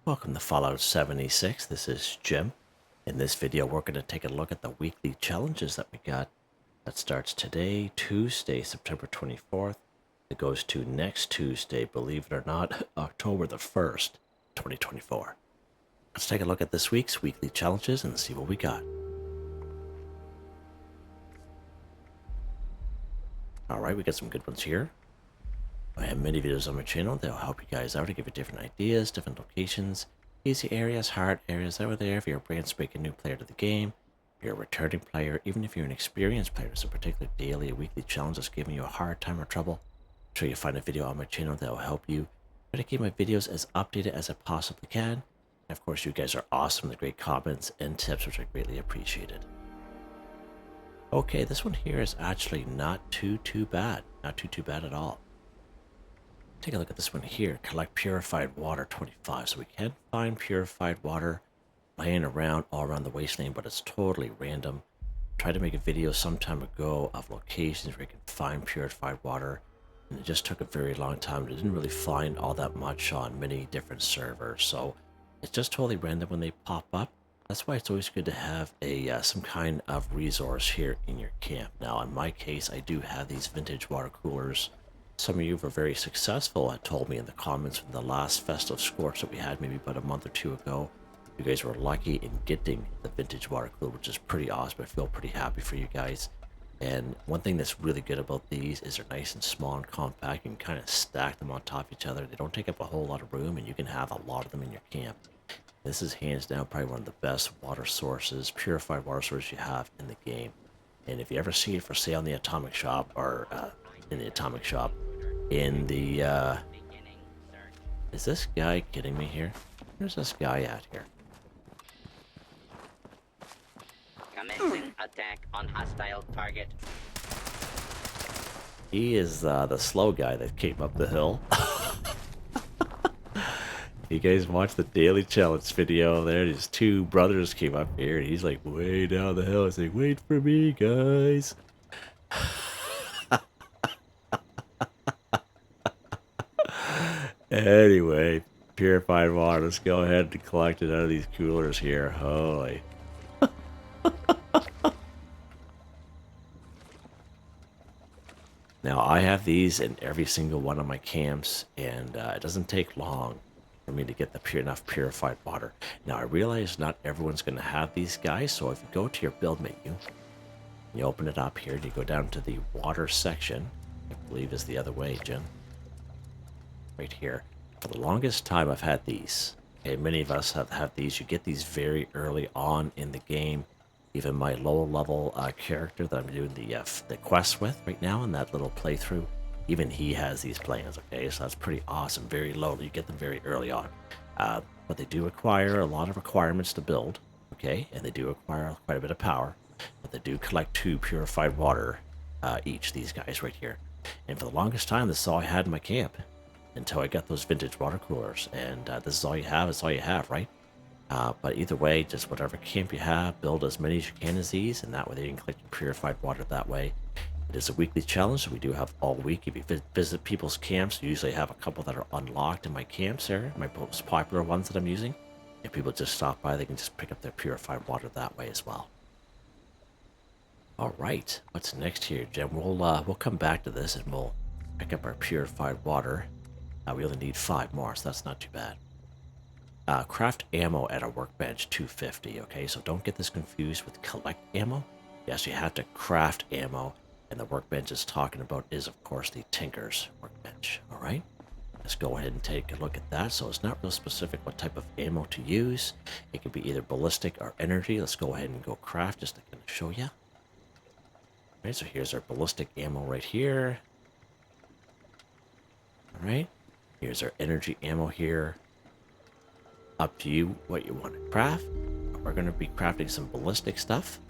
Welcome to Fallout 76. This is Jim. In this video, we're going to take a look at the weekly challenges that we got. That starts today, Tuesday, September 24th. It goes to next Tuesday, believe it or not, October the 1st, 2024. Let's take a look at this week's weekly challenges and see what we got. Alright, we got some good ones here. I have many videos on my channel that will help you guys out to give you different ideas, different locations, easy areas, hard areas over there. If you're a brand spanking new player to the game, if you're a returning player, even if you're an experienced player, so a particular daily or weekly challenge that's giving you a hard time or trouble, I'm sure you'll find a video on my channel that will help you. Try to keep my videos as updated as I possibly can. And of course, you guys are awesome with great comments and tips, which I greatly appreciated. Okay, this one here is actually not too bad. Not too bad at all. Take a look at this one here. Collect purified water 25. So we can find purified water laying around all around the wasteland, but it's totally random. Tried to make a video some time ago of locations where you can find purified water, and it just took a very long time. It didn't really find all that much on many different servers, so it's just totally random when they pop up. That's why it's always good to have a some kind of resource here in your camp. Now, in my case, I do have these vintage water coolers. Some of you were very successful, had told me in the comments from the last festive scorch that we had maybe about a month or two ago. You guys were lucky in getting the vintage water cooler, which is pretty awesome. I feel pretty happy for you guys. And one thing that's really good about these is they're nice and small and compact. You can kind of stack them on top of each other. They don't take up a whole lot of room, and you can have a lot of them in your camp. This is hands down probably one of the best water sources, purified water sources you have in the game. And if you ever see it for sale in the Atomic Shop, or in the is this guy kidding me here? Where's this guy at here? Commencing attack on hostile target. He is the slow guy that came up the hill. You guys watch the daily challenge video there. These two brothers came up here, and he's like way down the hill. He's like, wait for me, guys. Anyway, purified water. Let's go ahead and collect it out of these coolers here. Holy. Now, I have these in every single one of my camps, and it doesn't take long for me to get the enough purified water. Now, I realize not everyone's going to have these guys, so if you go to your build menu, you open it up here, and you go down to the water section. I believe is the other way, Jen. Right here. For the longest time, I've had these. Okay, many of us have had these. You get these very early on in the game. Even my low level character that I'm doing the quest with right now in that little playthrough, even he has these plans. Okay, so that's pretty awesome. Very low. You get them very early on. But they do require a lot of requirements to build. Okay, and they do require quite a bit of power. But they do collect 2 purified water each. These guys right here. And for the longest time, this is all I had in my camp. Until I got those vintage water coolers, and this is all you have, it's all you have, right? But either way, just whatever camp you have, build as many as you can as these, and that way you can collect purified water that way. It is a weekly challenge, so we do have all week. If you visit people's camps, you usually have a couple that are unlocked in my camps there, my most popular ones that I'm using. If people just stop by, they can just pick up their purified water that way as well. All right, what's next here, Jim? We'll come back to this, and we'll pick up our purified water. We only need 5 more, so that's not too bad. Craft ammo at a workbench, 250, okay? So don't get this confused with collect ammo. Yes, you have to craft ammo, and the workbench is talking about is, of course, the Tinker's workbench, all right? Let's go ahead and take a look at that. So it's not real specific what type of ammo to use. It can be either ballistic or energy. Let's go ahead and go craft just to kind of show you. All right, so here's our ballistic ammo right here. All right. Here's our energy ammo here. Up to you what you want to craft. We're going to be crafting some ballistic stuff.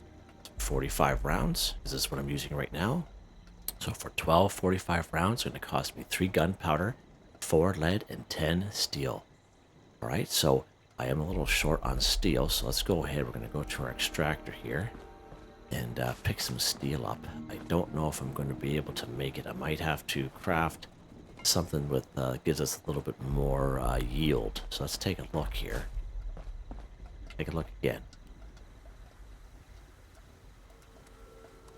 45 rounds. This is what I'm using right now. So for 12 45 rounds, it's going to cost me 3 gunpowder, 4 lead, and 10 steel. Alright, so I am a little short on steel, so let's go ahead. We're going to go to our extractor here and pick some steel up. I don't know if I'm going to be able to make it. I might have to craft something with gives us a little bit more yield. So let's take a look here. Take a look again.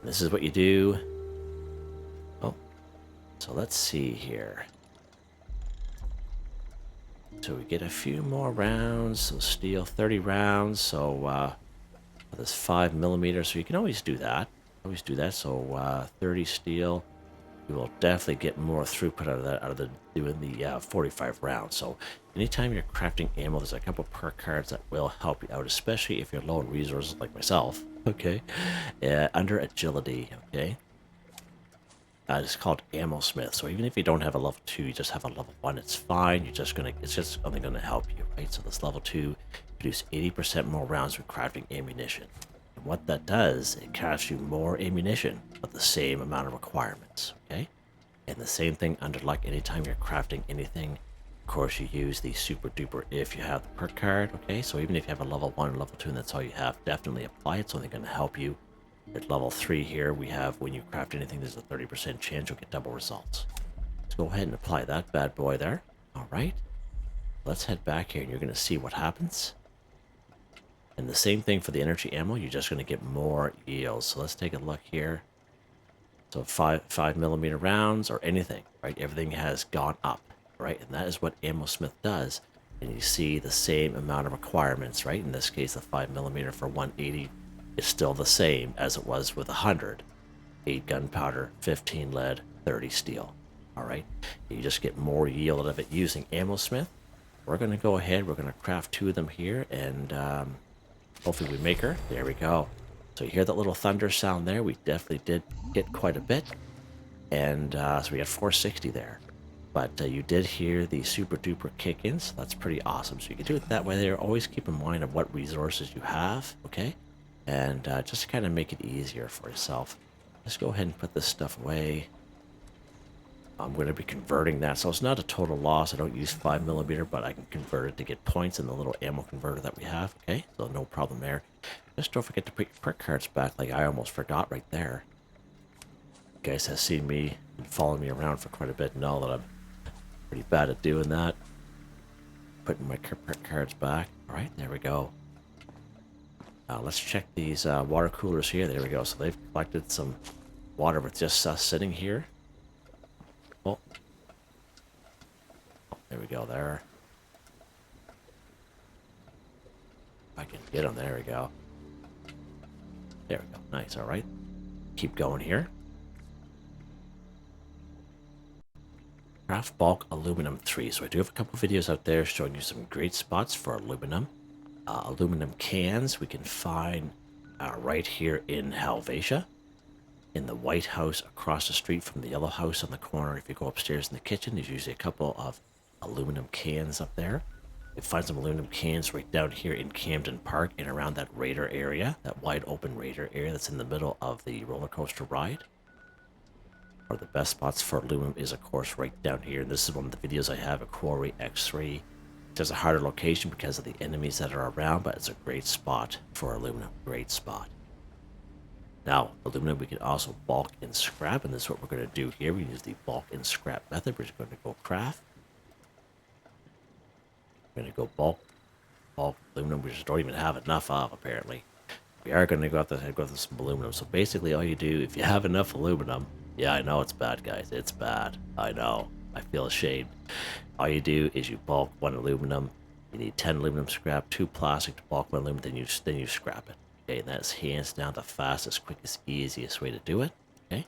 This is what you do. Oh, so let's see here. So we get a few more rounds. So steel 30 rounds. So this 5mm. So you can always do that. Always do that. So 30 steel. You will definitely get more throughput out of the doing the 45 rounds. So anytime you're crafting ammo, there's a couple perk cards that will help you out, especially if you're low in resources like myself. Okay, under agility. Okay, it's called Ammo Smith. So even if you don't have a level 2, you just have a level 1, it's fine. It's just only gonna help you, right? So this level 2 produce 80% more rounds with crafting ammunition. And what that does, it crafts you more ammunition, but the same amount of requirements. Okay, and the same thing under luck. Anytime you're crafting anything, of course you use the super duper if you have the perk card. Okay, so even if you have a level 1 or level 2 and that's all you have, definitely apply it. It's only going to help you. At level 3 here, we have when you craft anything, there's a 30% chance you'll get double results. Let's go ahead and apply that bad boy there. All right, let's head back here and you're going to see what happens. And the same thing for the energy ammo, you're just going to get more yields. So let's take a look here. So 5mm rounds or anything, right? Everything has gone up, right? And that is what Ammo Smith does. And you see the same amount of requirements, right? In this case, the 5mm for 180 is still the same as it was with 100. 8 gunpowder, 15 lead, 30 steel. All right, you just get more yield out of it using Ammo Smith. We're going to go ahead. We're going to craft 2 of them here, and hopefully we make her. There we go. So you hear that little thunder sound there? We definitely did get quite a bit. And so we got 460 there. But you did hear the super duper kick in, so that's pretty awesome. So you can do it that way there. Always keep in mind of what resources you have, okay? And just to kind of make it easier for yourself. Let's go ahead and put this stuff away. I'm going to be converting that. So it's not a total loss. I don't use 5mm, but I can convert it to get points in the little ammo converter that we have, okay? So no problem there. Just don't forget to put your perk cards back, like I almost forgot right there. You guys have seen me and followed me around for quite a bit, know that I'm pretty bad at doing that. Putting my perk cards back. All right, there we go. Let's check these water coolers here. There we go. So they've collected some water with just us sitting here. Oh, there we go there. If I can get them, there we go. There we go. Nice. All right. Keep going here. Craft bulk aluminum 3. So I do have a couple videos out there showing you some great spots for aluminum. Aluminum cans we can find right here in Helvetia. In the White House across the street from the Yellow House on the corner. If you go upstairs in the kitchen, there's usually a couple of aluminum cans up there. You find some aluminum cans right down here in Camden Park and around that radar area, that wide open radar area that's in the middle of the roller coaster ride. One of the best spots for aluminum is, of course, right down here. And this is one of the videos I have at Quarry X3. It's a harder location because of the enemies that are around, but it's a great spot for aluminum. Great spot. Now, aluminum we can also bulk and scrap, and this is what we're going to do here. We use the bulk and scrap method. We're just going to go craft. We're going to go bulk aluminum. We just don't even have enough of, apparently. We are going to go out there and go with some aluminum. So basically all you do, if you have enough aluminum, yeah, I know it's bad, guys. It's bad. I know. I feel ashamed. All you do is you bulk 1 aluminum. You need 10 aluminum scrap, 2 plastic to bulk 1 aluminum, then you scrap it. Okay, and that's hands down the fastest, quickest, easiest way to do it. Okay,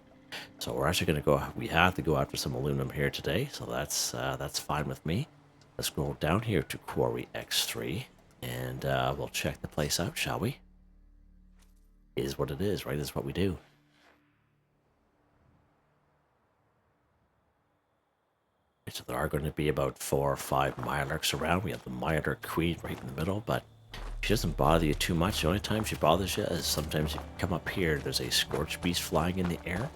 so we're actually going to go. We have to go after some aluminum here today, so that's fine with me. Let's go down here to Quarry X3, and we'll check the place out, shall we? It is what it is, right? This is what we do. So there are going to be about 4 or 5 Mirelurks around. We have the Mirelurk Queen right in the middle, but she doesn't bother you too much. The only time she bothers you is sometimes you come up here, there's a Scorch Beast flying in the air,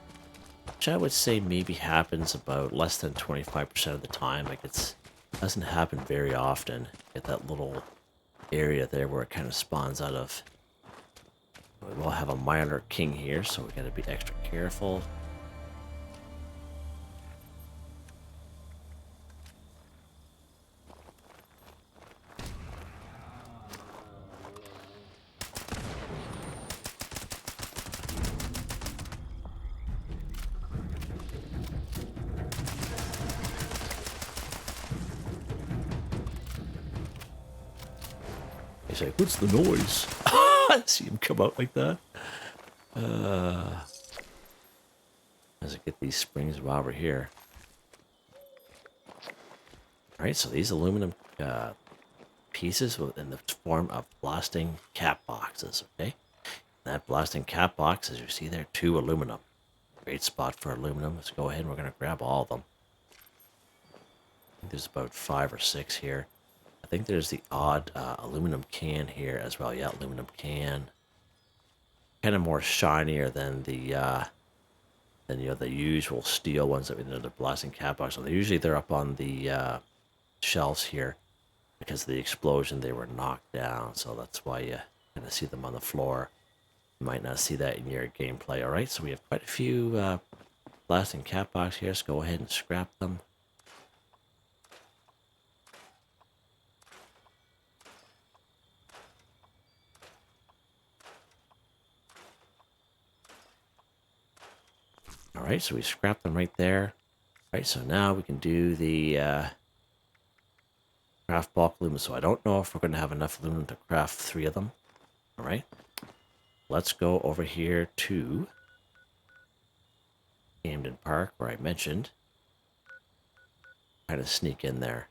which I would say maybe happens about less than 25% of the time. Like it doesn't happen very often. Get that little area there where it kind of spawns out of. We will have a Mirelurk King here, so we got to be extra careful. He's like, what's the noise? See him come out like that. As I get these springs while we're here. Alright, so these aluminum pieces in the form of blasting cap boxes, okay? That blasting cap box, as you see there, 2 aluminum. Great spot for aluminum. Let's go ahead and we're going to grab all of them. I think there's about 5 or 6 here. I think there's the odd aluminum can here as well. Yeah, aluminum can. Kind of more shinier than the the usual steel ones that we did the blasting cap box. So they're up on the shelves here because of the explosion. They were knocked down, so that's why you kind of see them on the floor. You might not see that in your gameplay. All right, so we have quite a few blasting cap box here. Let's go ahead and scrap them. All right, so we scrapped them right there. All right, so now we can do the craft bulk aluminum. So I don't know if we're going to have enough aluminum to craft 3 of them. All right, let's go over here to Camden Park, where I mentioned. Kind of sneak in there.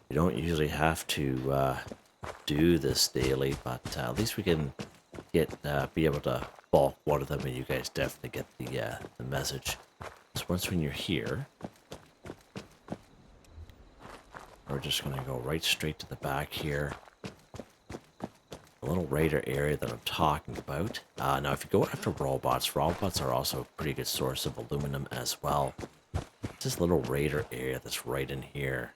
We don't usually have to do this daily, but at least we can be able to bulk one of them, and you guys definitely get the message. So once when you're here, we're just going to go right straight to the back here. The little raider area that I'm talking about. Now, if you go after robots are also a pretty good source of aluminum as well. It's this little raider area that's right in here.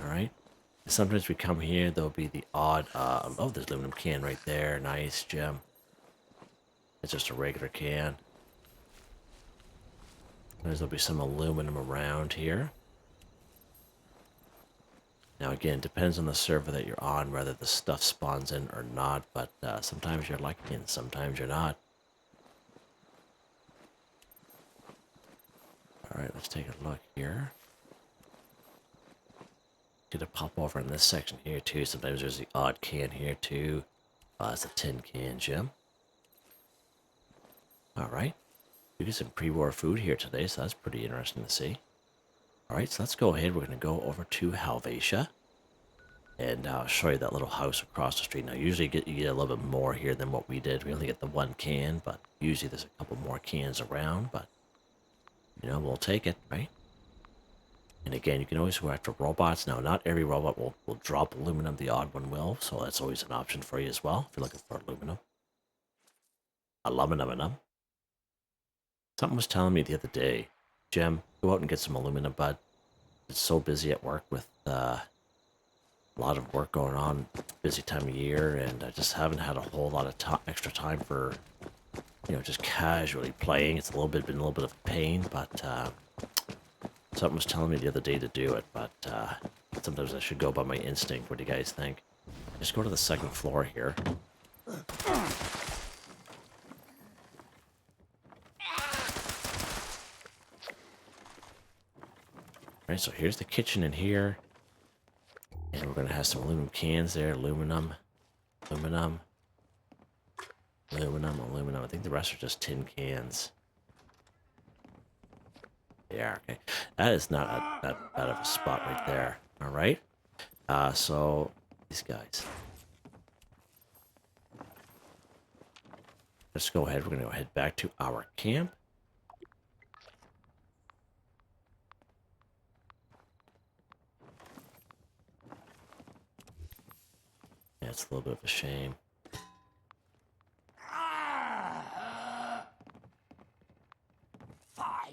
Alright. Sometimes we come here, there'll be the odd, oh, there's aluminum can right there. Nice, gem. It's just a regular can. There'll be some aluminum around here. Now again, depends on the server that you're on, whether the stuff spawns in or not, but sometimes you're lucky and sometimes you're not. Alright, let's take a look here. Gonna pop over in this section here too. Sometimes there's the odd can here too. It's a tin can, gem. Alright. We get some pre-war food here today, so that's pretty interesting to see. Alright, so let's go ahead. We're going to go over to Helvetia. And I'll show you that little house across the street. Now, usually you get a little bit more here than what we did. We only get the 1 can, but usually there's a couple more cans around. But, you know, we'll take it, right? And again, you can always go after robots. Now, not every robot will drop aluminum. The odd one will. So that's always an option for you as well, if you're looking for aluminum. Aluminum. Something was telling me the other day, Gem, go out and get some aluminum, bud. It's so busy at work with a lot of work going on, busy time of year, and I just haven't had a whole lot of extra time for, you know, just casually playing. It's been a little bit of a pain, but something was telling me the other day to do it, but sometimes I should go by my instinct. What do you guys think? Just go to the 2nd floor here. Alright, so here's the kitchen in here. And we're going to have some aluminum cans there. Aluminum. I think the rest are just tin cans. Yeah, okay. That is not that bad of a spot right there. Alright. So, these guys. Let's go ahead. We're going to go head back to our camp. Yeah, it's a little bit of a shame.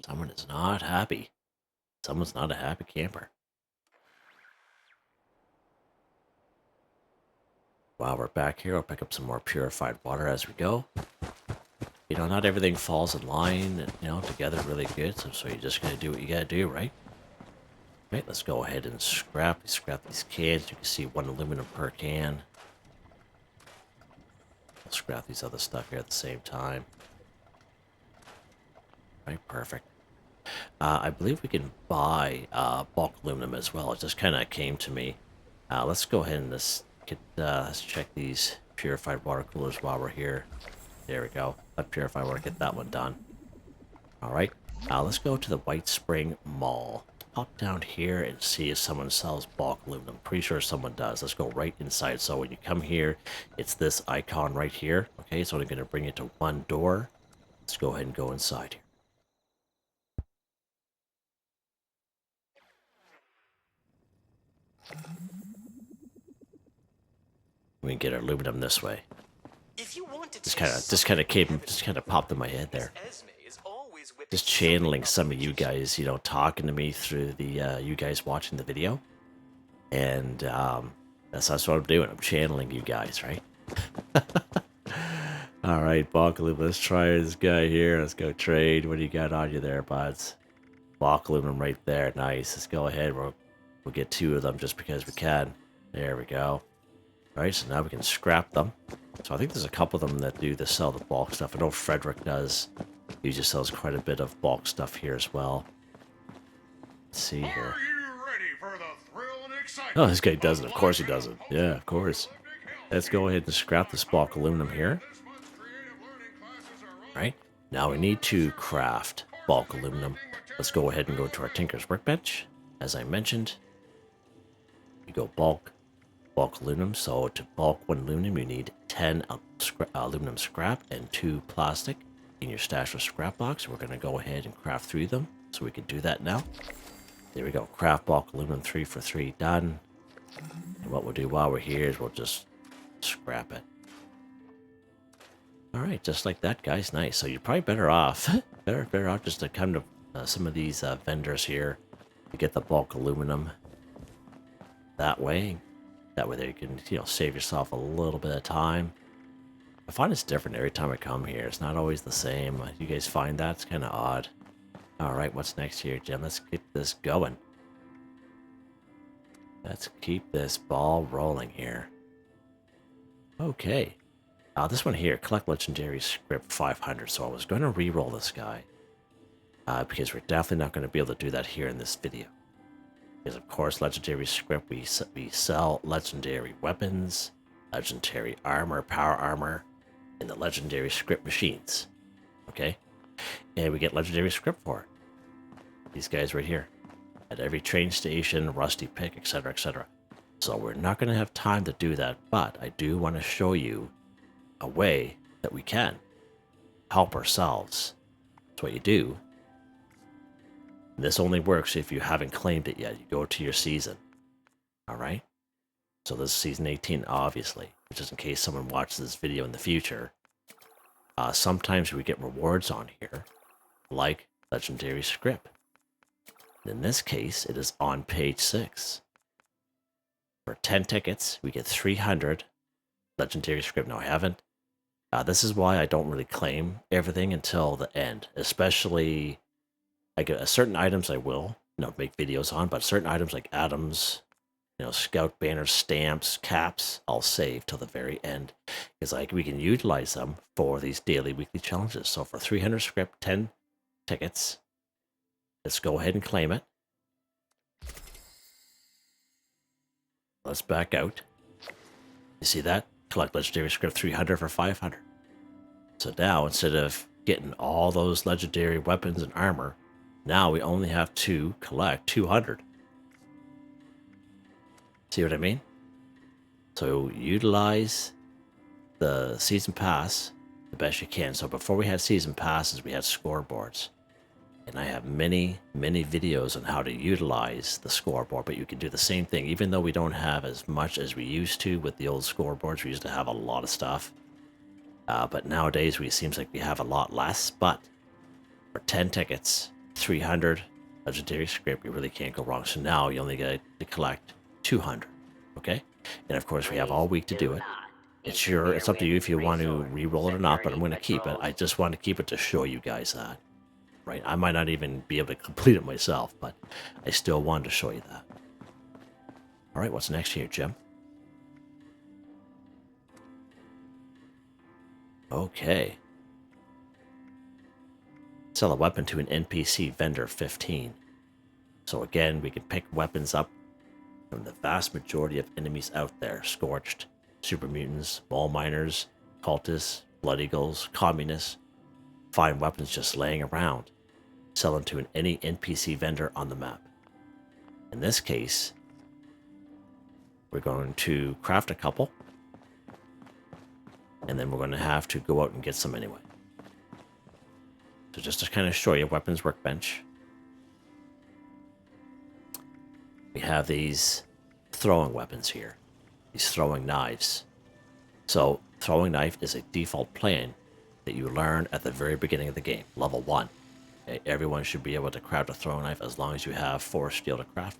Someone is not happy. Someone's not a happy camper. While we're back here, I'll pick up some more purified water as we go. You know, not everything falls in line, you know, together really good, so you're just going to do what you got to do, right? Right, let's go ahead and scrap these cans. You can see 1 aluminum per can. We'll scrap these other stuff here at the same time. Right, perfect. I believe we can buy bulk aluminum as well. It just kind of came to me. Let's go ahead and let's check these purified water coolers while we're here. There we go. Let purified water, get that one done. All right. Let's go to the White Spring Mall. Pop down here and see if someone sells bulk aluminum. Pretty sure someone does. Let's go right inside. So when you come here, it's this icon right here. Okay, it's only going to bring you to one door. Let's go ahead and go inside here. We can get our aluminum this way. If you wanted Just kind of popped in my head there. Just channeling some of you guys, you know, talking to me through the you guys watching the video, and that's what I'm doing. I'm channeling you guys, right? All right, Boogaloo, let's try this guy here. Let's go trade. What do you got on you there, buds? Bulk aluminum right there. Nice. Let's go ahead. We'll get 2 of them just because we can. There we go. All right, so now we can scrap them. So I think there's a couple of them that do sell the bulk stuff. I know Frederick does. He just sells quite a bit of bulk stuff here as well. Let's see here. Are you ready for the thrill and excitement? Oh, this guy doesn't. Of course he doesn't. Yeah, of course. Let's go ahead and scrap this bulk aluminum here. Right. Now we need to craft bulk aluminum. Let's go ahead and go to our Tinker's Workbench. As I mentioned, you go bulk aluminum. So to bulk 1 aluminum, you need 10 aluminum scrap and 2 plastic in your stash of scrap box. We're going to go ahead and craft 3 of them. So we can do that now. There we go. Craft bulk aluminum 3 for 3 done. And what we'll do while we're here is we'll just scrap it. All right, just like that, guys. Nice. So you're probably better off. better off just to come to some of these vendors here to get the bulk aluminum that way. That way you can, you know, save yourself a little bit of time. I find it's different every time I come here. It's not always the same. You guys find that? It's kind of odd. All right, what's next here, Jim? Let's get this going. Let's keep this ball rolling here. Okay. This one here, collect legendary Scrip 500. So I was going to re-roll this guy. Because we're definitely not going to be able to do that here in this video. Because of course, legendary Scrip, we sell legendary weapons, legendary armor, power armor, and the legendary Scrip machines. Okay? And we get legendary Scrip for it. These guys right here. At every train station, rusty pick, etc., etc. So we're not going to have time to do that, but I do want to show you a way that we can help ourselves. That's what you do. This only works if you haven't claimed it yet. You go to your season. Alright? So this is season 18, obviously. Just in case someone watches this video in the future. Sometimes we get rewards on here. Like legendary Scrip. In this case, it is on page 6. For 10 tickets, we get 300 legendary Scrip. Now, I haven't. This is why I don't really claim everything until the end. Especially... I get certain items I will, you know, make videos on, but certain items like atoms, you know, scout banners, stamps, caps, I'll save till the very end because we can utilize them for these daily, weekly challenges. So for 300 Scrip, 10 tickets, let's go ahead and claim it. Let's back out. You see that? Collect legendary Scrip 300 for 500. So now instead of getting all those legendary weapons and armor, now we only have to collect 200. See what I mean? So utilize the season pass the best you can. So before we had season passes, we had scoreboards. And I have many videos on how to utilize the scoreboard, but you can do the same thing. Even though we don't have as much as we used to with the old scoreboards, we used to have a lot of stuff. But nowadays, it seems like we have a lot less. But for 10 tickets, 300 legendary Scrip, you really can't go wrong. So now you only get to collect 200. Okay? And of course, we have all week to do it. It's up to you if you want to re-roll it or not, but I'm going to keep it. I just want to keep it to show you guys that. Right? I might not even be able to complete it myself, but I still wanted to show you that. Alright, what's next here, Jim? Okay. Sell a weapon to an NPC vendor 15. So again, we can pick weapons up from the vast majority of enemies out there. Scorched, super mutants, mole miners, cultists, blood eagles, communists. Find weapons just laying around. Sell them to any NPC vendor on the map. In this case, we're going to craft a couple. And then we're going to have to go out and get some anyway. So just to kind of show you, weapons workbench. We have these throwing weapons here. These throwing knives. So throwing knife is a default plan that you learn at the very beginning of the game. Level 1. Okay, everyone should be able to craft a throwing knife as long as you have 4 steel to craft.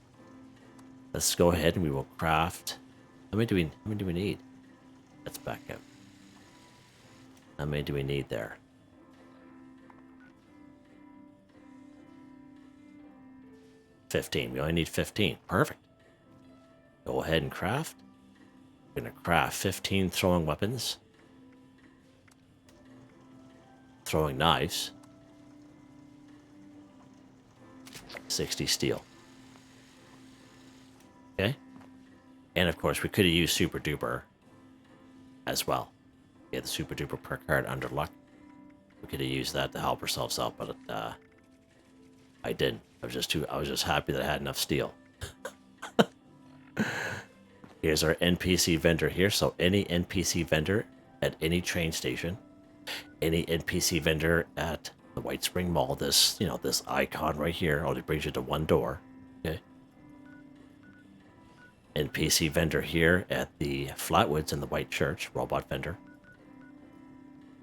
Let's go ahead and we will craft. How many do we need? Let's back out. How many do we need there? 15. We only need 15. Perfect. Go ahead and craft. We're going to craft 15 throwing weapons. Throwing knives. 60 steel. Okay. And of course, we could have used Super Duper as well. Get the Super Duper perk card under luck. We could have used that to help ourselves out, but I didn't. I was just happy that I had enough steel. Here's our NPC vendor here. So any NPC vendor at any train station, any NPC vendor at the White Spring Mall, this icon right here only brings you to one door. Okay. NPC vendor here at the Flatwoods and the White Church, robot vendor.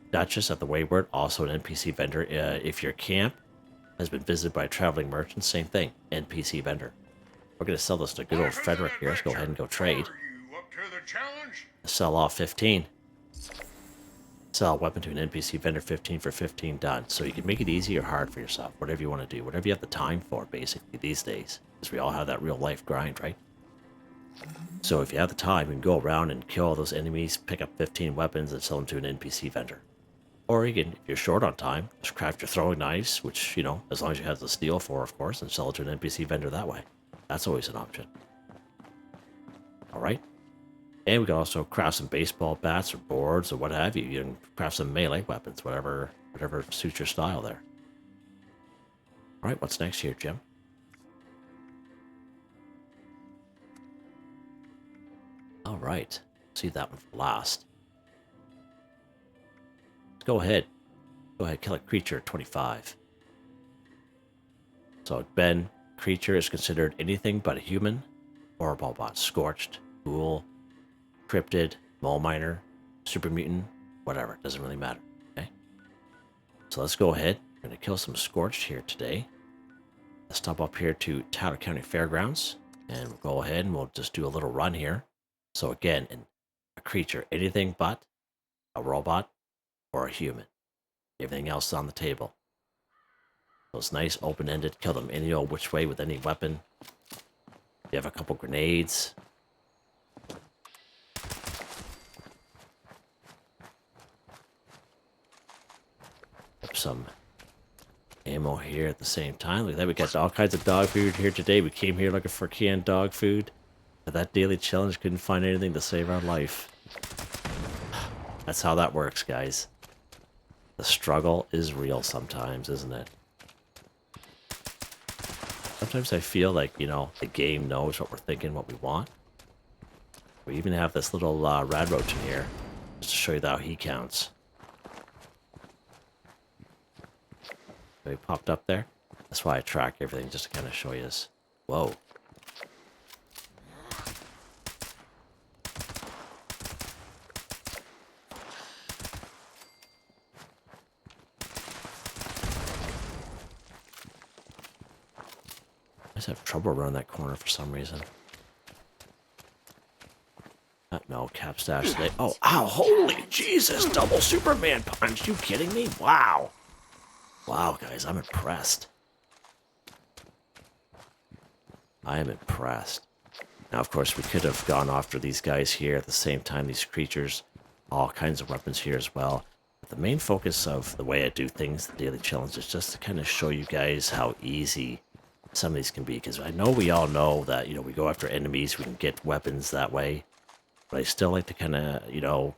Duchess at the Wayward, also an NPC vendor. If your camp has been visited by a traveling merchant, same thing, NPC vendor. We're going to sell this to good old Frederick here. Let's go ahead and go trade. Are you up to the challenge? Sell off 15. Sell a weapon to an NPC vendor 15 for 15 done. So you can make it easy or hard for yourself, whatever you want to do, whatever you have the time for, basically, these days. Because we all have that real life grind, right? So if you have the time, you can go around and kill all those enemies, pick up 15 weapons, and sell them to an NPC vendor. Or you can, if you're short on time, just craft your throwing knives, which, as long as you have the steel for, of course, and sell it to an NPC vendor that way. That's always an option. Alright? And we can also craft some baseball bats or boards or what have you. You can craft some melee weapons, whatever suits your style there. Alright, what's next here, Jim? Alright. See that one for last. Go ahead, kill a creature, 25. So Ben, creature is considered anything but a human or a robot. Scorched, ghoul, cryptid, mole miner, super mutant, whatever. It doesn't really matter, okay? So let's go ahead. We're going to kill some Scorched here today. Let's stop up here to Tyler County Fairgrounds. And we'll go ahead and we'll just do a little run here. So again, a creature, anything but a robot or a human. Everything else is on the table. So it's nice, open-ended. Kill them any old which way with any weapon. You have a couple grenades. Up some ammo here at the same time. Look at that, we got all kinds of dog food here today. We came here looking for canned dog food. But that daily challenge couldn't find anything to save our life. That's how that works, guys. The struggle is real sometimes, isn't it? Sometimes I feel like, the game knows what we're thinking, what we want. We even have this little rad roach in here, just to show you how he counts. So he popped up there. That's why I track everything, just to kind of show you this. Whoa. I just have trouble around that corner for some reason. No, cap stash today. Oh, ow, holy Jesus, double Superman punch. You kidding me? Wow. Wow, guys, I'm impressed. I am impressed. Now, of course, we could have gone after these guys here at the same time, these creatures. All kinds of weapons here as well. But the main focus of the way I do things, the daily challenge, is just to kind of show you guys how easy some of these can be. Because I know we all know that, we go after enemies, we can get weapons that way. But I still like to kind of,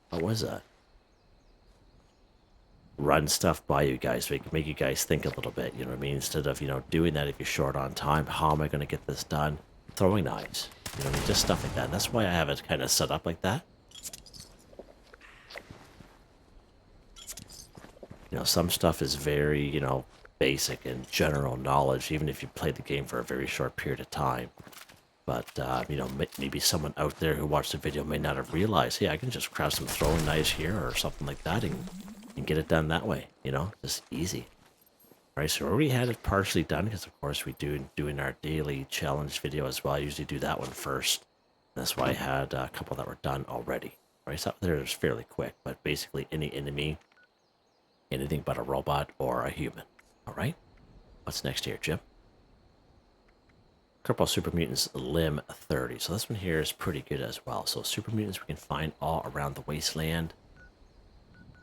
what was that? Run stuff by you guys so it can make you guys think a little bit, you know what I mean? Instead of, doing that if you're short on time, how am I going to get this done? Throwing knives, you know what I mean? Just stuff like that. And that's why I have it kind of set up like that. Some stuff is very, basic and general knowledge, even if you play the game for a very short period of time. But, maybe someone out there who watched the video may not have realized, hey, I can just grab some throwing knives here or something like that and get it done that way, just easy. All right, so we already had it partially done because, of course, we doing our daily challenge video as well. I usually do that one first. That's why I had a couple that were done already. All right, so there is fairly quick, but basically any enemy, anything but a robot or a human. All right, what's next here, Jim? Cripple Super Mutants Limb 30. So this one here is pretty good as well. So Super Mutants we can find all around the wasteland.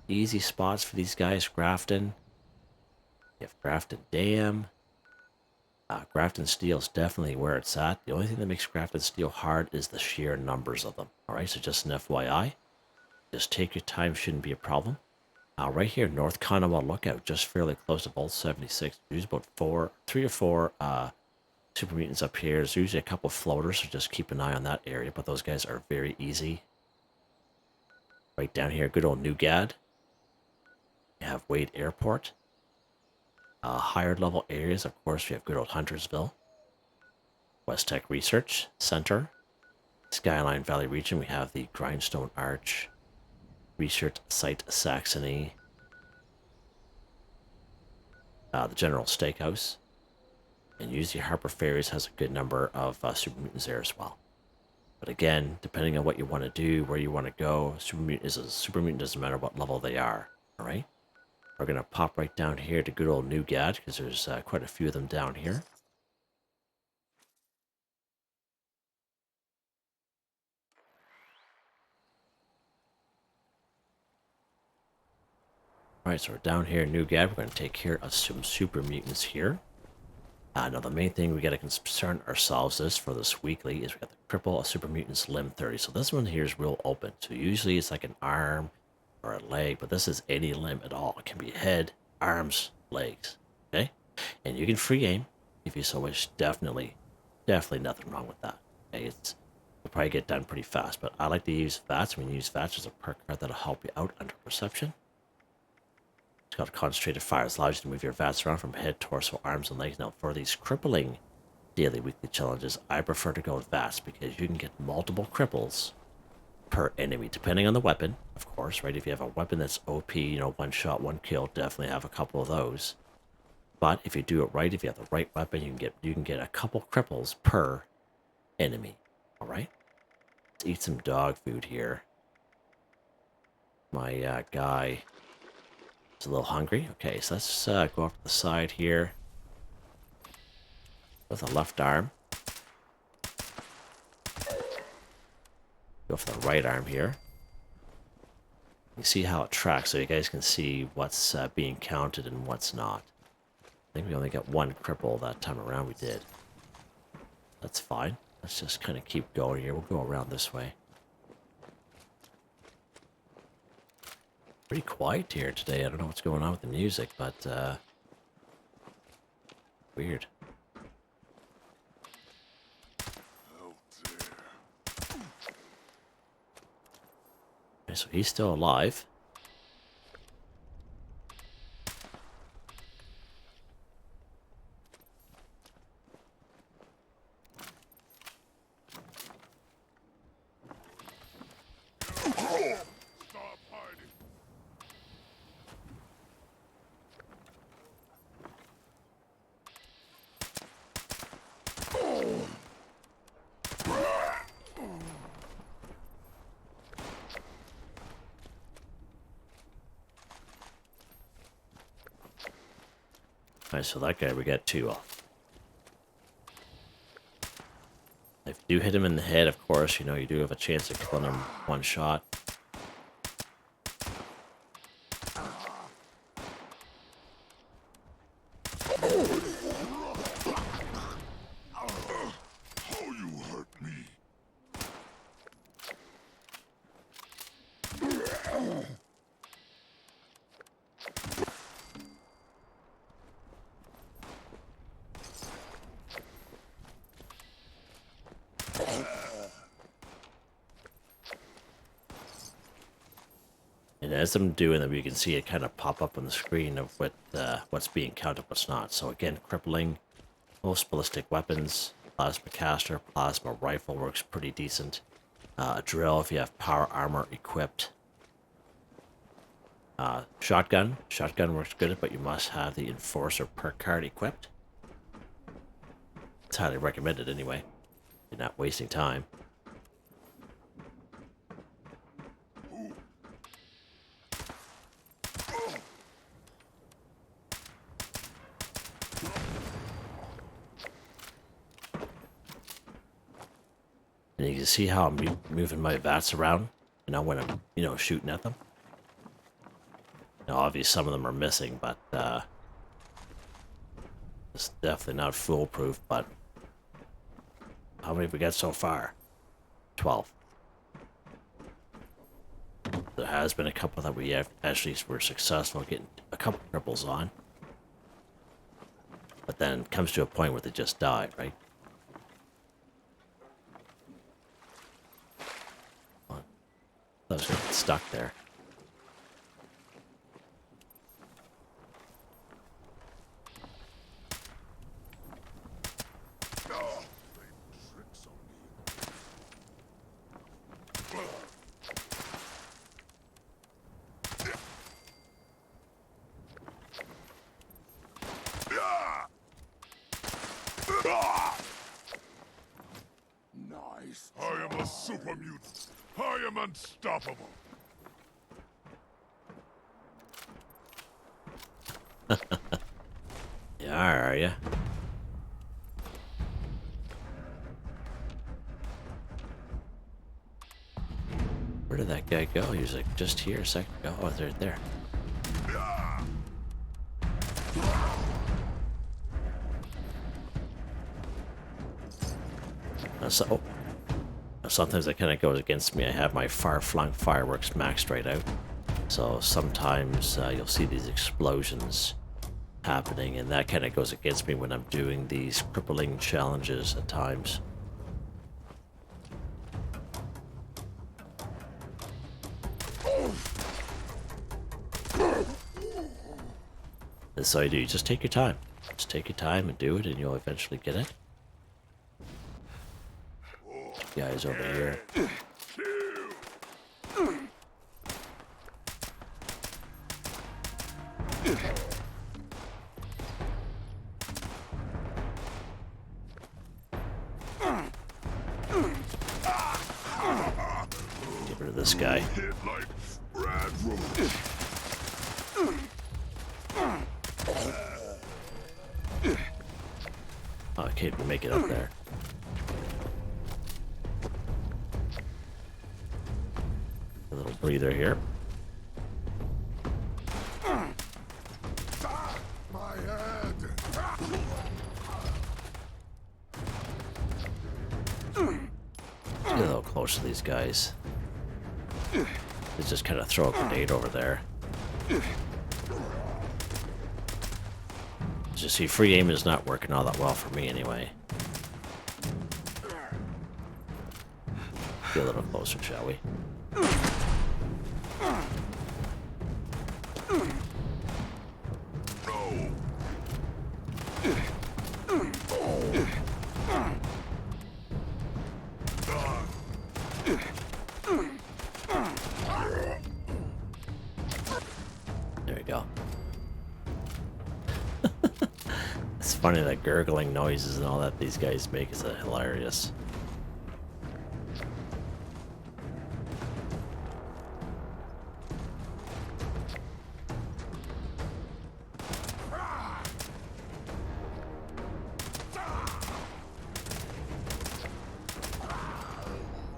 Easy spots for these guys. Grafton. You have Grafton Dam. Grafton Steel is definitely where it's at. The only thing that makes Grafton Steel hard is the sheer numbers of them. Alright, so just an FYI. Just take your time, shouldn't be a problem. Right here, North Conowal Lookout, just fairly close to Vault 76. There's about 3 or 4 Super Mutants up here. There's usually a couple floaters, so just keep an eye on that area, but those guys are very easy. Right down here, good old Newgad. You have Wade Airport. Higher level areas, of course, we have good old Huntersville. West Tech Research Center. Skyline Valley region, we have the Grindstone Arch. Research Site Saxony. The General Steakhouse. And usually Harper Ferries has a good number of Super Mutants there as well. But again, depending on what you want to do, where you want to go, Super Mutant is a Super Mutant, doesn't matter what level they are. Alright? We're going to pop right down here to good old Newgad, because there's quite a few of them down here. Alright, so we're down here in Newgad. We're going to take care of some Super Mutants here. Now, the main thing we got to concern ourselves is for this weekly is we got the Cripple of Super Mutants Limb 30. So this one here is real open. So usually it's like an arm or a leg, but this is any limb at all. It can be head, arms, legs. Okay? And you can free aim if you so wish. Definitely nothing wrong with that. Okay? You'll probably get done pretty fast, but I like to use VATS. When you use VATS, there's a perk card that'll help you out under perception. It's called Concentrated Fire. It allows you to move your VATS around from head, torso, arms, and legs. Now, for these crippling daily weekly challenges, I prefer to go with VATS because you can get multiple cripples per enemy, depending on the weapon, of course, right? If you have a weapon that's OP, one shot, one kill, definitely have a couple of those. But if you do it right, if you have the right weapon, you can get a couple cripples per enemy. All right? Let's eat some dog food here. My guy is a little hungry. Okay, so let's go up to the side here with the left arm. Go for the right arm here. You see how it tracks, so you guys can see what's being counted and what's not. I think we only got one cripple that time around. We did. That's fine. Let's just kind of keep going here. We'll go around this way. Pretty quiet here today. I don't know what's going on with the music, but weird. Okay, so he's still alive. Alright, so that guy we got 2 off. If you do hit him in the head, of course, you do have a chance of killing him one shot. And as I'm doing them, you can see it kind of pop up on the screen of what's being counted, what's not. So again, crippling, most ballistic weapons, plasma caster, plasma rifle works pretty decent. Drill if you have power armor equipped. Shotgun works good, but you must have the Enforcer perk card equipped. It's highly recommended anyway. You're not wasting time. And you can see how I'm moving my bats around, when I'm, shooting at them. Now, obviously, some of them are missing, but it's definitely not foolproof. But how many have we got so far? 12. There has been a couple that we actually were successful getting a couple cripples on. But then it comes to a point where they just die, right? I was getting stuck there. Nice. I am a super mutant. I am unstoppable. Yeah, are ya? Where did that guy go? He was like just here a second ago. Oh, they're there. Sometimes that kind of goes against me. I have my far-flung fireworks maxed right out. So sometimes you'll see these explosions happening, and that kind of goes against me when I'm doing these crippling challenges at times. And so you just take your time. Just take your time and do it, and you'll eventually get it. Guys over here. Get rid of this guy. Oh, I can't even make it up there. A little breather here. My head. Get a little closer to these guys. Let's just kind of throw a grenade over there. As you see, free aim is not working all that well for me anyway. Get a little closer, shall we? There we go. It's funny that gurgling noises and all that these guys make is hilarious.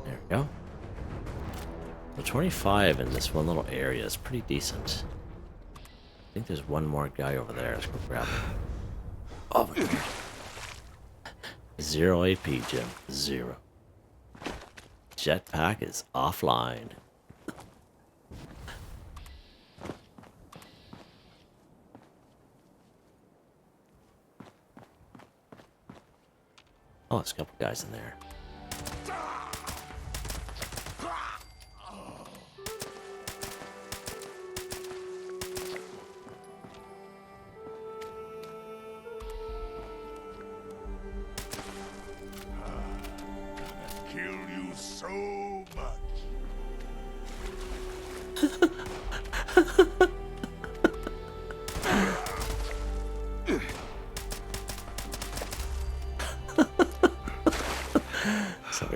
There we go. The 25 in this one little area is pretty decent. I think there's one more guy over there. Let's go grab him. Oh my god. 0 AP, Jim. 0. Jetpack is offline. Oh, there's a couple guys in there.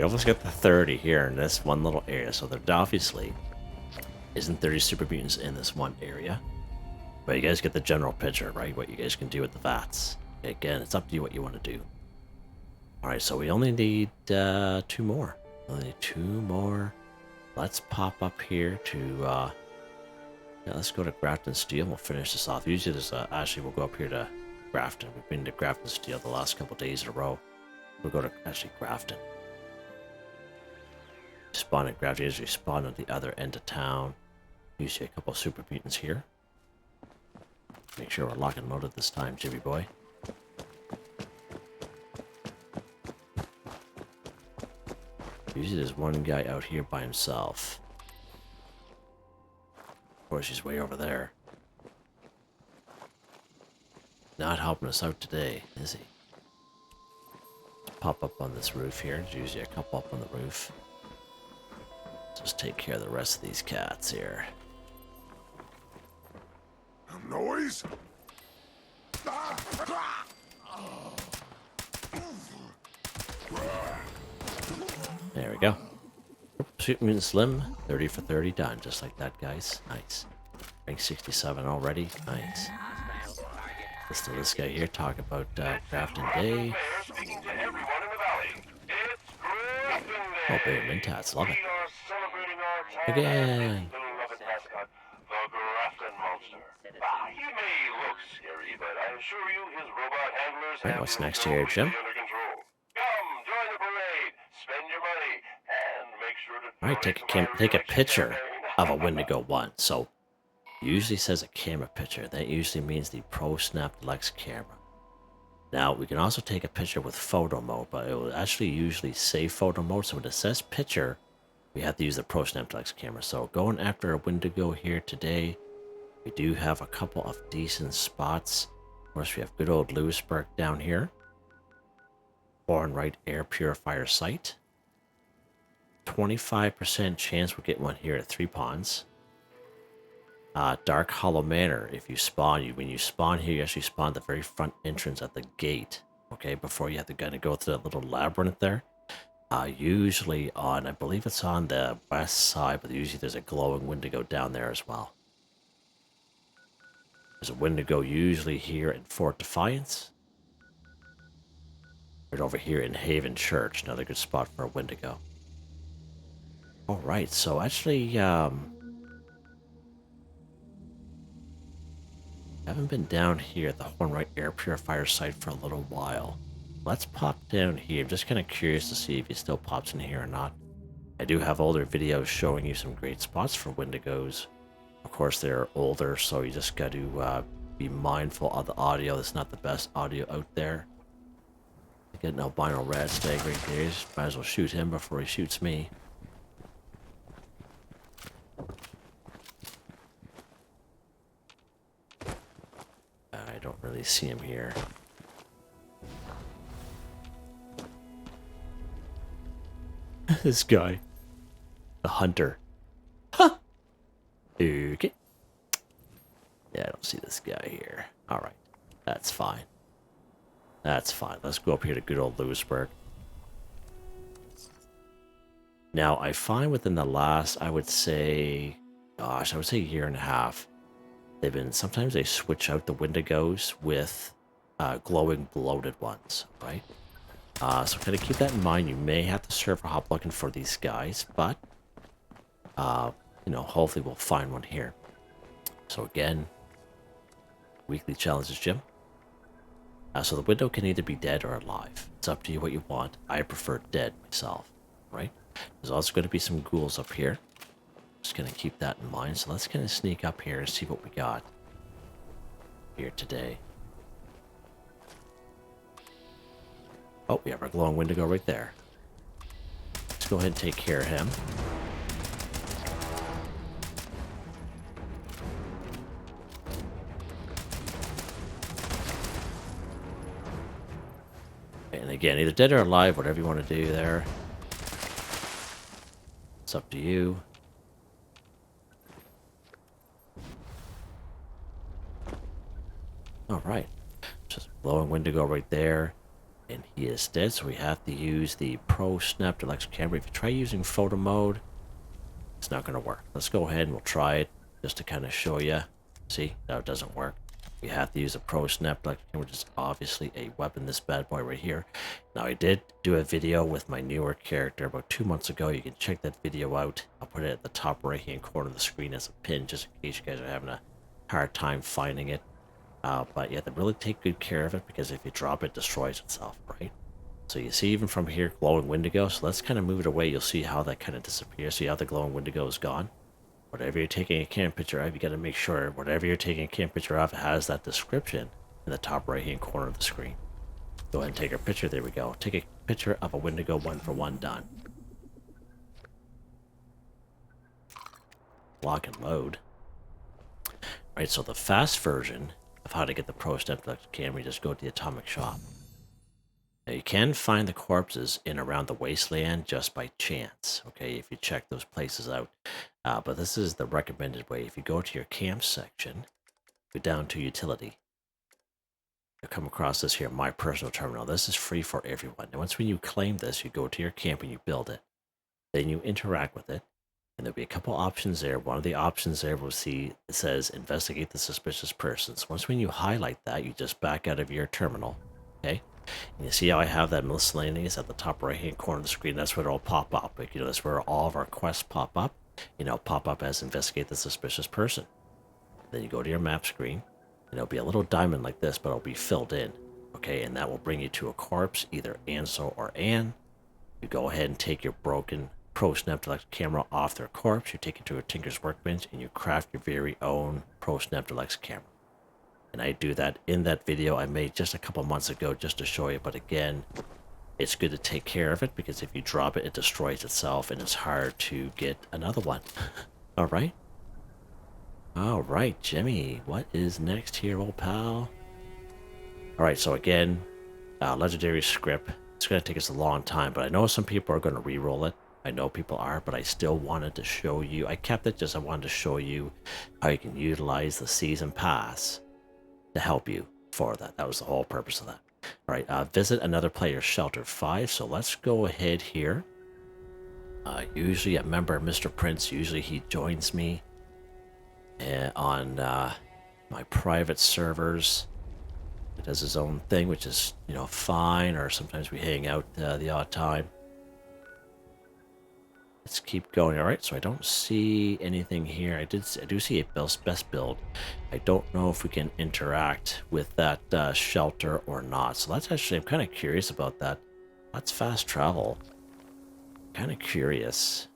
we almost got the 30 here in this one little area. So there obviously isn't 30 super mutants in this one area. But you guys get the general picture, right? What you guys can do with the vats. Again, it's up to you what you want to do. Alright, so we only need 2 more. Only need 2 more. Let's pop up here to... yeah, let's go to Grafton Steel. We'll finish this off. Usually there's... actually, we'll go up here to Grafton. We've been to Grafton Steel the last couple days in a row. We'll go to, actually, Grafton. Spawn at Grafton. Usually spawn at the other end of town. Usually a couple super mutants here. Make sure we're lock and loaded this time, Jimmy boy. Usually there's one guy out here by himself. Of course, he's way over there. Not helping us out today, is he? Let's pop up on this roof here. There's usually a couple up on the roof. Just take care of the rest of these cats here. Noise? There we go. Super Mutant Slim, 30 for 30 done, just like that, guys. Nice. Rank 67 already. Nice. Let's do this guy here talk about Crafting Day. Oh, baby, Mintats, love it. Again. Alright, what's next here, Jim? Alright, take a picture of a Wendigo 1. So, usually says a camera picture. That usually means the Pro Snap Deluxe camera. Now, we can also take a picture with photo mode, but it will actually usually say photo mode. So when it says picture, we have to use the Pro Snap Deluxe camera. So going after a Wendigo here today, we do have a couple of decent spots. Of course, we have good old Lewisburg down here. Foreign Right Air Purifier site. 25% chance we'll get one here at 3 Ponds. Dark Hollow Manor, if you spawn, when you spawn here, you actually spawn at the very front entrance at the gate, okay, before you have to kind of go through that little labyrinth there. Usually on, I believe it's on the west side, but usually there's a glowing Wendigo down there as well. There's a Wendigo usually here in Fort Defiance. Right over here in Haven Church, another good spot for a Wendigo. Alright, so actually, haven't been down here at the Hornwright Air Purifier site for a little while. Let's pop down here. I'm just kind of curious to see if he still pops in here or not. I do have older videos showing you some great spots for Wendigos. Of course, they're older, so you just got to be mindful of the audio. It's not the best audio out there. Get an albino rat stag right there. Might as well shoot him before he shoots me. I don't really see him here. This guy. The hunter. Huh! Okay. Yeah, I don't see this guy here. Alright. That's fine. That's fine. Let's go up here to good old Lewisburg. Now, I find within the last, I would say, gosh, I would say a year and a half, they've been, sometimes they switch out the Wendigos with glowing bloated ones, right? So kind of keep that in mind. You may have to server hop looking for these guys, but, you know, hopefully we'll find one here. So again, weekly challenges, Jim. So the window can either be dead or alive. It's up to you what you want. I prefer dead myself, right? There's also going to be some ghouls up here. Just going to keep that in mind. So let's kind of sneak up here and see what we got here today. Oh, we have our glowing Wendigo right there. Let's go ahead and take care of him. And again, either dead or alive, whatever you want to do there. It's up to you. Alright. Just glowing Wendigo right there. And he is dead, so we have to use the Pro Snap Deluxe camera. If you try using photo mode, it's not going to work. Let's go ahead and we'll try it just to kind of show you. See, no, it doesn't work. We have to use a Pro Snap Deluxe camera, which is obviously a weapon, this bad boy right here. Now, I did do a video with my newer character about 2 months ago. You can check that video out. I'll put it at the top right-hand corner of the screen as a pin, just in case you guys are having a hard time finding it. But you have to really take good care of it, because if you drop it, it destroys itself, right? So you see even from here, glowing Wendigo. So let's kind of move it away. You'll see how that kind of disappears. See how the glowing Wendigo is gone? Whatever you're taking a camera picture of, you got to make sure whatever you're taking a camera picture of has that description in the top right-hand corner of the screen. Go ahead and take a picture. There we go. Take a picture of a Wendigo 1-for-1 done. Lock and load. All right, so the fast version of how to get the Pro Snap Deluxe camera, you just go to the Atomic Shop. Now, you can find the corpses in around the wasteland just by chance, okay, if you check those places out. But this is the recommended way. If you go to your camp section, go down to utility, you'll come across this here, My Personal Terminal. This is free for everyone. And once when you claim this, you go to your camp and you build it. Then you interact with it, and there'll be a couple options there. One of the options there will see, it says, investigate the suspicious persons. Once when you highlight that, you just back out of your terminal, okay? And you see how I have that miscellaneous at the top right-hand corner of the screen? That's where it'll pop up. Like, that's where all of our quests pop up. Pop up as investigate the suspicious person. Then you go to your map screen, and it'll be a little diamond like this, but it'll be filled in. Okay, and that will bring you to a corpse, either Ansel or Anne. You go ahead and take your broken Pro Snap Deluxe camera off their corpse. You take it to a Tinker's Workbench, and you craft your very own Pro Snap Deluxe camera. And I do that in that video I made just a couple months ago just to show you. But again, it's good to take care of it, because if you drop it, it destroys itself, and it's hard to get another one. All right? All right, Jimmy. What is next here, old pal? All right, so again, Legendary Scrip. It's going to take us a long time, but I know some people are going to re-roll it. I know people are, but I still wanted to show you. I kept it just I wanted to show you how you can utilize the Season Pass to help you for that. That was the whole purpose of that. All right, visit another player's shelter 5. So let's go ahead here. Usually a member, Mr.Prince, usually he joins me on my private servers. He does his own thing, which is, fine, or sometimes we hang out the odd time. Let's keep going. All right, so I don't see anything here. I do see a best build. I don't know if we can interact with that shelter or not. So that's actually, I'm kind of curious about that. Let's fast travel. Kind of curious.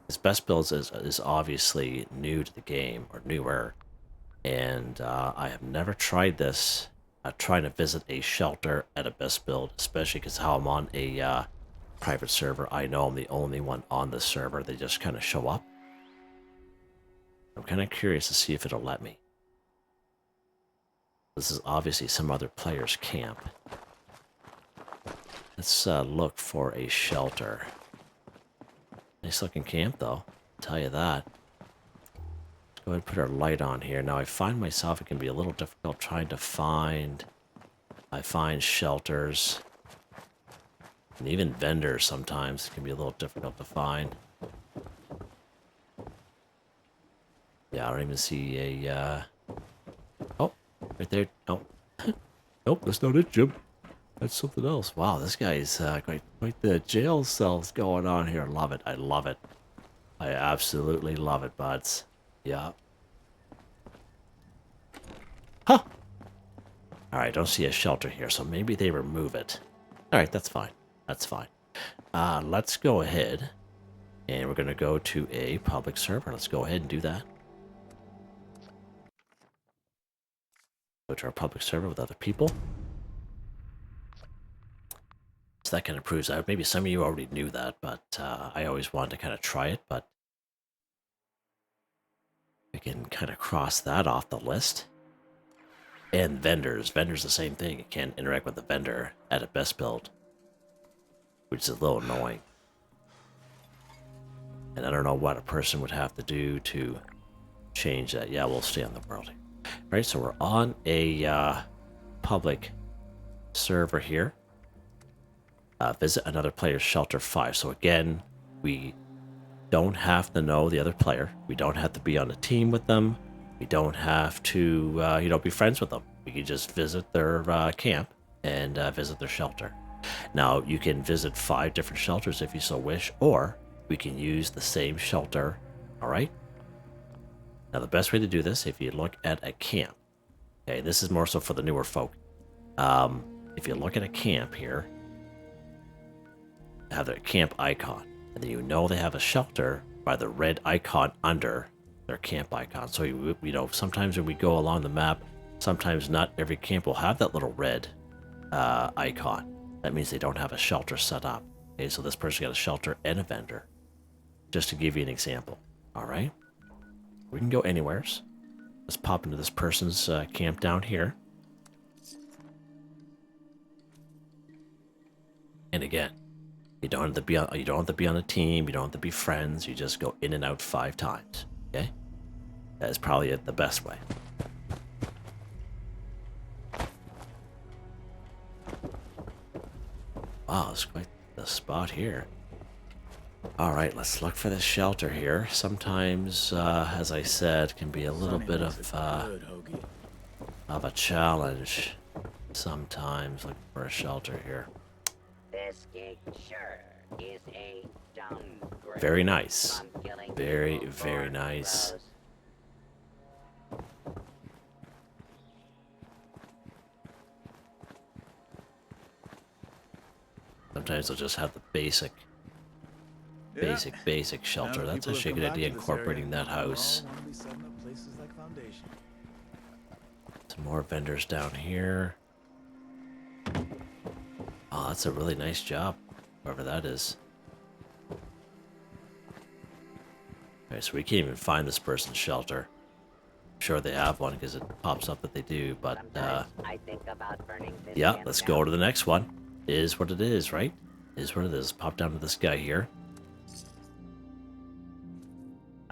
This best builds is obviously new to the game, or newer, and I have never tried this. Trying to visit a shelter at a best build, especially because how I'm on a private server. I know I'm the only one on the server. They just kind of show up. I'm kind of curious to see if it'll let me. This is obviously some other player's camp. Let's look for a shelter. Nice looking camp, though. I'll tell you that. Let's go ahead and put our light on here. Now, I find myself, it can be a little difficult trying to find... I find shelters. And even vendors sometimes can be a little difficult to find. Yeah, I don't even see a... Oh, right there. Oh. Nope, that's not it, Jim. That's something else. Wow, this guy's quite the jail cells going on here. Love it. I love it. I absolutely love it, buds. Yeah. Huh. Alright, don't see a shelter here, so maybe they remove it. Alright, that's fine. That's fine. Let's go ahead, and we're going to go to a public server. Let's go ahead and do that. Go to our public server with other people. So that kind of proves out. Maybe some of you already knew that, but I always wanted to kind of try it, but we can kind of cross that off the list. And vendors. Vendors the same thing. You can't interact with the vendor at a best build, which is a little annoying. And I don't know what a person would have to do to change that. Yeah, we'll stay on the world. All right, so we're on a public server here. Visit another player's shelter 5. So again, we don't have to know the other player. We don't have to be on a team with them. We don't have to, be friends with them. We can just visit their camp and visit their shelter. Now, you can visit 5 different shelters if you so wish, or we can use the same shelter, all right? Now, the best way to do this, if you look at a camp, okay, this is more so for the newer folk. If you look at a camp here, they have their camp icon, and then you know they have a shelter by the red icon under their camp icon. So, sometimes when we go along the map, sometimes not every camp will have that little red icon. That means they don't have a shelter set up. Okay, so this person got a shelter and a vendor. Just to give you an example. All right? We can go anywhere. Let's pop into this person's camp down here. And again, you don't have to be on a team. You don't have to be friends. You just go in and out 5 times. Okay? That is probably the best way. Wow, it's quite the spot here. All right, let's look for this shelter here. Sometimes, as I said, can be a little bit of a challenge. Sometimes looking for a shelter here. This gig sure is a downgrade. Very nice. from killing Very, people very for nice. bros. Sometimes they'll just have the basic shelter. That's actually a good idea, incorporating that house. Some more vendors down here. Oh, that's a really nice job, whoever that is. Okay, so we can't even find this person's shelter. I'm sure they have one because it pops up that they do, but Sometimes I think about burning this yeah, camp let's down. go to the next one. Is what it is, right? Is what it is. Pop down to this guy here.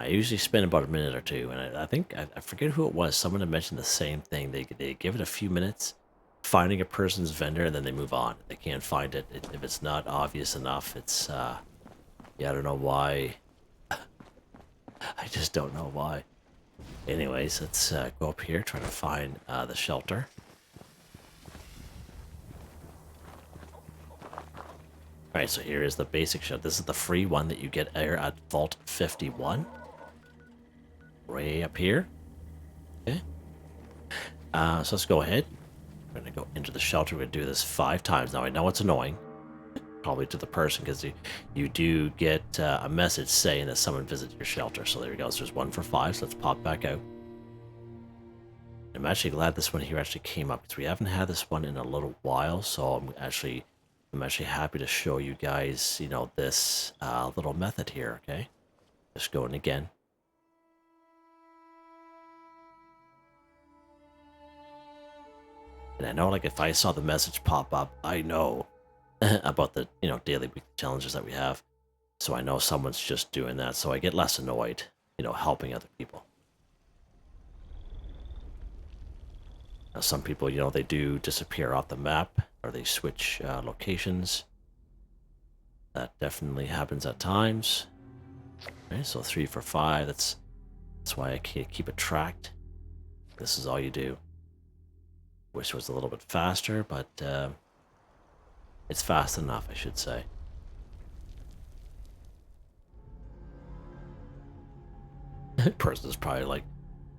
I usually spend about a minute or two, and I think, I forget who it was, someone had mentioned the same thing. They give it a few minutes, finding a person's vendor, and then they move on. They can't find it. If it's not obvious enough, it's, yeah, I don't know why. I just don't know why. Anyways, let's go up here, try to find the shelter. Alright, so here is the basic shelter. This is the free one that you get here at Vault 51. Way up here. Okay. So let's go ahead. We're going to go into the shelter. We're going to do this 5 times. Now, I know it's annoying. Probably to the person, because you do get a message saying that someone visited your shelter. So there we go. So there's 1 for 5. So let's pop back out. I'm actually glad this one here actually came up, because we haven't had this one in a little while. So I'm actually happy to show you guys, this little method here, okay? Just going again. And I know, like, if I saw the message pop up, I know about the, daily weekly challenges that we have. So I know someone's just doing that, so I get less annoyed, helping other people. Now, some people, they do disappear off the map, or they switch locations. That definitely happens at times. Okay, so 3 for 5, that's why I can't keep it tracked. This is all you do. Wish it was a little bit faster, but it's fast enough, I should say. Person's probably like,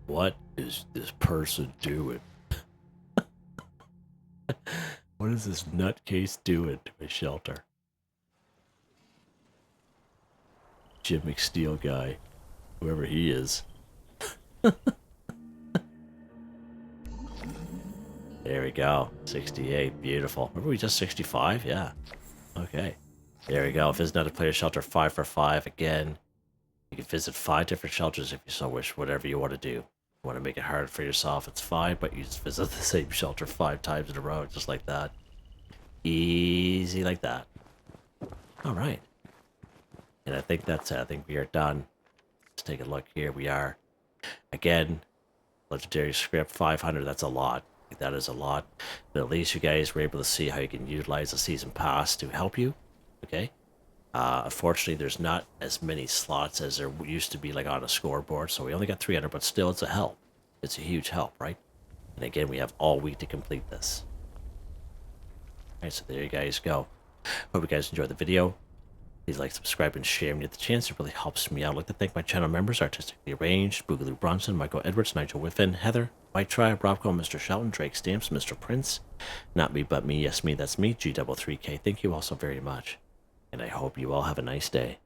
what is this person doing? What is this nutcase doing to my shelter? Jim McSteel guy, whoever he is. There we go, 68, beautiful. Were we just 65? Yeah. Okay. There we go. Visit another player shelter 5 for 5 again. You can visit 5 different shelters if you so wish, whatever you want to do. You want to make it hard for yourself, it's fine, but you just visit the same shelter 5 times in a row, just like that. Easy like that. Alright. And I think that's it. I think we are done. Let's take a look here. We are, again, Legendary Scrip 500, that's a lot. That is a lot, but at least you guys were able to see how you can utilize the season pass to help you. Okay. Unfortunately, there's not as many slots as there used to be, like on a scoreboard. So we only got 300, but still, it's a help. It's a huge help, right? And again, we have all week to complete this. All right, so there you guys go. Hope you guys enjoyed the video. Please like, subscribe, and share when you get the chance. It really helps me out. I'd like to thank my channel members: Artistically Arranged, Boogaloo Bronson, Michael Edwards, Nigel Wiffen, Heather, Whitetribe, Robco, Mr. Shelton, Drake Stamps, Mr.Prince, Not Me But Me, Yes Me That's Me, G33K. Thank you all so very much. And I hope you all have a nice day.